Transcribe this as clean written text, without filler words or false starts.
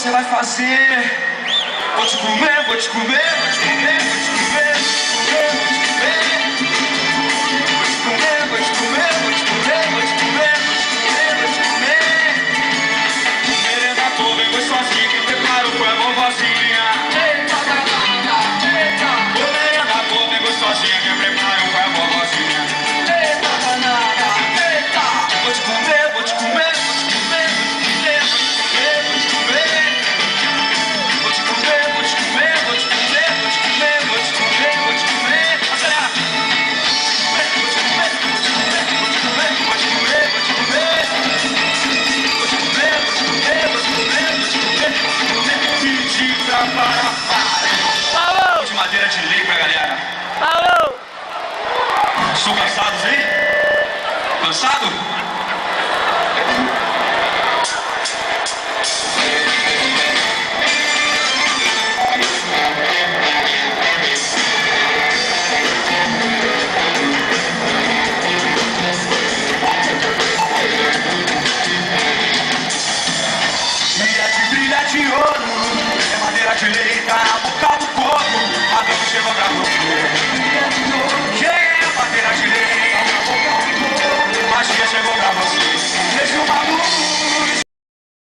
você vai fazer? Vou te comer, vou te comer, vou te comer, vou te comer, vou te comer, vou te comer, vou te comer, vou te comer, vou te comer, vou te comer. Merenda toda, vem gostosinha, quem preparou foi a vovozinha. Eita, eita. Ô, merenda toda, vem gostosinha, quem preparou foi a vovozinha. Eita, danada, eita. Vou te comer, vou te comer, vou te comer, vou te comer, vou te comer, vou te comer, vou te comer, vou te comer, vou te comer, vou te comer, vou te comer. Acelera. Vou te comer, vou te comer, vou te comer, vou te comer, vou te comer. Vou te comer, vou te comer, vou te comer, vou te comer, vou te comer. Pedir pra parar. De madeira de lei pra galera. Alô! Estão cansados aí? Cansado? Brilha de ouro, é madeira de lei, tá na boca do corpo, a dor chega pra você.